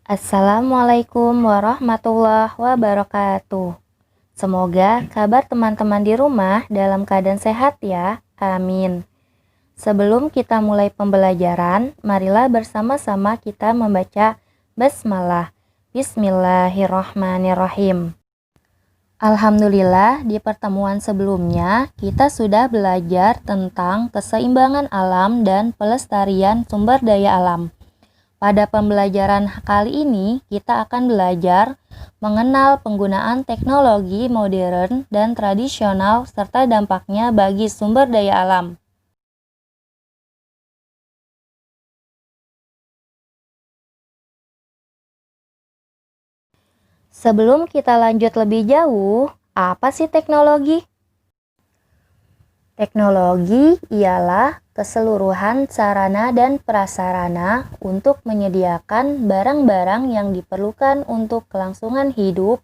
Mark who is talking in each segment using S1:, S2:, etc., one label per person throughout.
S1: Assalamualaikum warahmatullahi wabarakatuh. Semoga kabar teman-teman di rumah dalam keadaan sehat ya. Amin. Sebelum kita mulai pembelajaran, marilah bersama-sama kita membaca basmalah. Bismillahirrahmanirrahim. Alhamdulillah, di pertemuan sebelumnya kita sudah belajar tentang keseimbangan alam dan pelestarian sumber daya alam. Pada pembelajaran kali ini, kita akan belajar mengenal penggunaan teknologi modern dan tradisional serta dampaknya bagi sumber daya alam. Sebelum kita lanjut lebih jauh, apa sih teknologi? Teknologi ialah keseluruhan sarana dan prasarana untuk menyediakan barang-barang yang diperlukan untuk kelangsungan hidup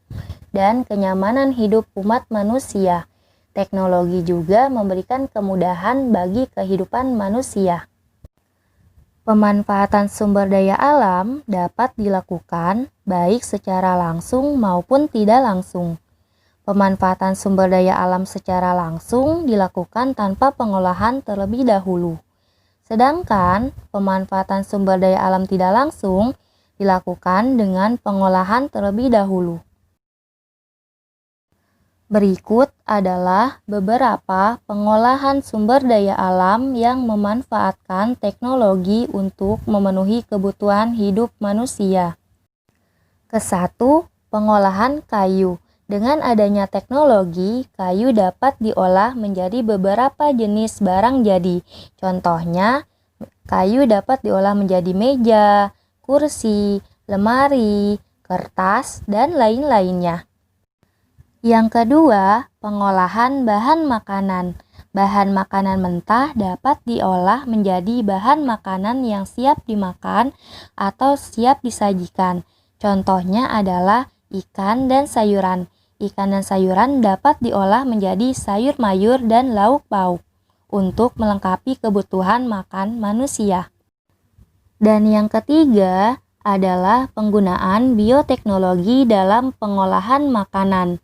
S1: dan kenyamanan hidup umat manusia. Teknologi juga memberikan kemudahan bagi kehidupan manusia. Pemanfaatan sumber daya alam dapat dilakukan baik secara langsung maupun tidak langsung. Pemanfaatan sumber daya alam secara langsung dilakukan tanpa pengolahan terlebih dahulu. Sedangkan pemanfaatan sumber daya alam tidak langsung dilakukan dengan pengolahan terlebih dahulu. Berikut adalah beberapa pengolahan sumber daya alam yang memanfaatkan teknologi untuk memenuhi kebutuhan hidup manusia. Kesatu, pengolahan kayu. Dengan adanya teknologi, kayu dapat diolah menjadi beberapa jenis barang jadi. Contohnya, kayu dapat diolah menjadi meja, kursi, lemari, kertas, dan lain-lainnya. Yang kedua, pengolahan bahan makanan. Bahan makanan mentah dapat diolah menjadi bahan makanan yang siap dimakan atau siap disajikan. Contohnya adalah ikan dan sayuran. Ikan dan sayuran dapat diolah menjadi sayur mayur dan lauk pauk untuk melengkapi kebutuhan makan manusia. Dan yang ketiga adalah penggunaan bioteknologi dalam pengolahan makanan.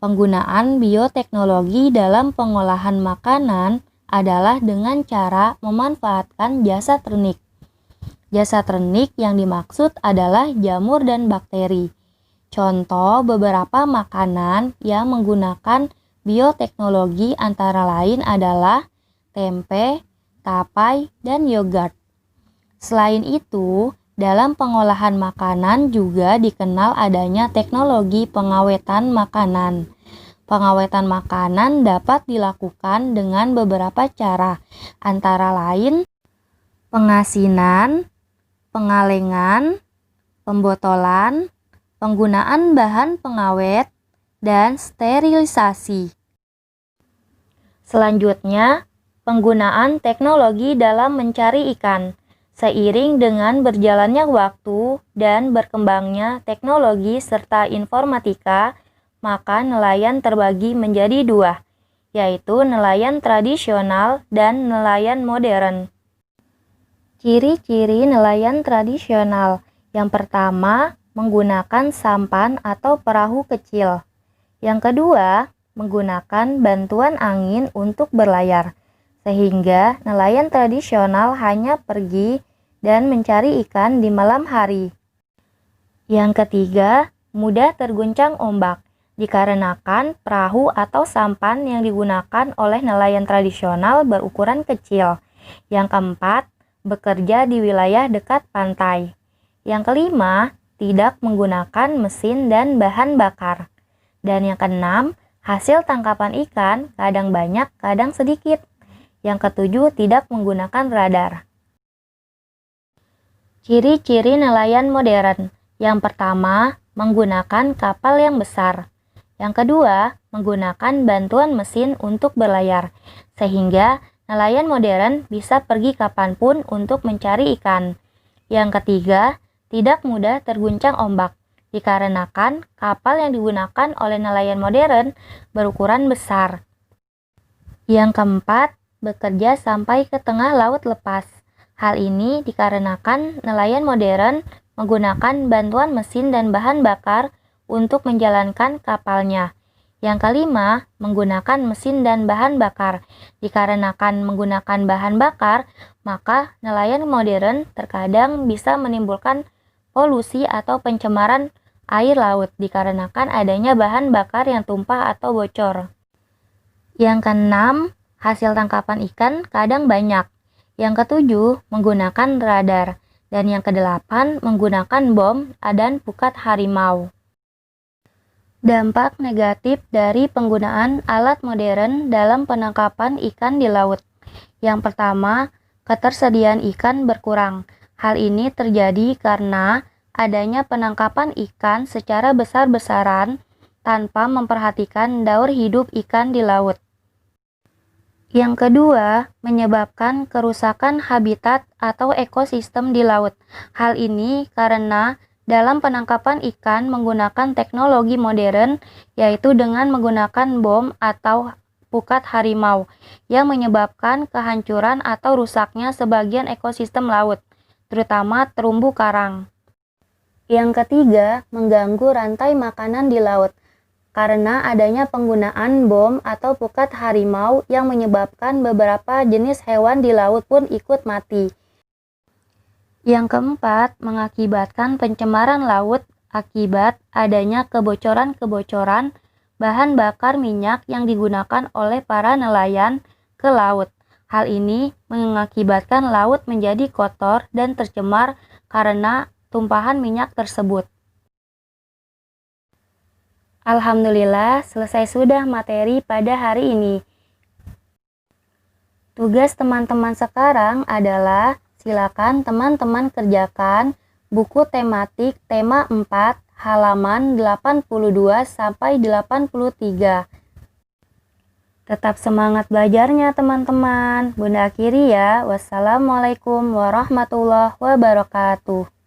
S1: Penggunaan bioteknologi dalam pengolahan makanan adalah dengan cara memanfaatkan jasa ternik. Jasa ternik yang dimaksud adalah jamur dan bakteri. Contoh beberapa makanan yang menggunakan bioteknologi antara lain adalah tempe, tapai, dan yogurt. Selain itu, dalam pengolahan makanan juga dikenal adanya teknologi pengawetan makanan. Pengawetan makanan dapat dilakukan dengan beberapa cara, antara lain pengasinan, pengalengan, pembotolan, penggunaan bahan pengawet, dan sterilisasi. Selanjutnya, penggunaan teknologi dalam mencari ikan. Seiring dengan berjalannya waktu dan berkembangnya teknologi serta informatika, maka nelayan terbagi menjadi dua, yaitu nelayan tradisional dan nelayan modern. Ciri-ciri nelayan tradisional. Yang pertama, menggunakan sampan atau perahu kecil. Yang kedua, menggunakan bantuan angin untuk berlayar, sehingga nelayan tradisional hanya pergi dan mencari ikan di malam hari. Yang ketiga, mudah terguncang ombak, dikarenakan perahu atau sampan yang digunakan oleh nelayan tradisional berukuran kecil. Yang keempat, bekerja di wilayah dekat pantai. Yang kelima, tidak menggunakan mesin dan bahan bakar. Dan yang keenam, hasil tangkapan ikan kadang banyak, kadang sedikit. Yang ketujuh, tidak menggunakan radar. Ciri-ciri nelayan modern. Yang pertama, menggunakan kapal yang besar. Yang kedua, menggunakan bantuan mesin untuk berlayar, sehingga nelayan modern bisa pergi kapanpun untuk mencari ikan. Yang ketiga, tidak mudah terguncang ombak, dikarenakan kapal yang digunakan oleh nelayan modern berukuran besar. Yang keempat, bekerja sampai ke tengah laut lepas. Hal ini dikarenakan nelayan modern menggunakan bantuan mesin dan bahan bakar untuk menjalankan kapalnya. Yang kelima, menggunakan mesin dan bahan bakar. Dikarenakan menggunakan bahan bakar, maka nelayan modern terkadang bisa menimbulkan polusi atau pencemaran air laut dikarenakan adanya bahan bakar yang tumpah atau bocor. Yang keenam, hasil tangkapan ikan kadang banyak. Yang ketujuh, menggunakan radar. Dan yang kedelapan, menggunakan bom dan pukat harimau. Dampak negatif dari penggunaan alat modern dalam penangkapan ikan di laut. Yang pertama, ketersediaan ikan berkurang. Hal ini terjadi karena adanya penangkapan ikan secara besar-besaran tanpa memperhatikan daur hidup ikan di laut. Yang kedua, menyebabkan kerusakan habitat atau ekosistem di laut. Hal ini karena dalam penangkapan ikan menggunakan teknologi modern, yaitu dengan menggunakan bom atau pukat harimau, yang menyebabkan kehancuran atau rusaknya sebagian ekosistem laut, terutama terumbu karang. Yang ketiga, mengganggu rantai makanan di laut, karena adanya penggunaan bom atau pukat harimau yang menyebabkan beberapa jenis hewan di laut pun ikut mati. Yang keempat, mengakibatkan pencemaran laut akibat adanya kebocoran-kebocoran bahan bakar minyak yang digunakan oleh para nelayan ke laut. Hal ini mengakibatkan laut menjadi kotor dan tercemar karena tumpahan minyak tersebut. Alhamdulillah, selesai sudah materi pada hari ini. Tugas teman-teman sekarang adalah silakan teman-teman kerjakan buku tematik tema 4 halaman 82 sampai 83. Tetap semangat belajarnya teman-teman. Bunda akhiri ya. Wassalamualaikum warahmatullahi wabarakatuh.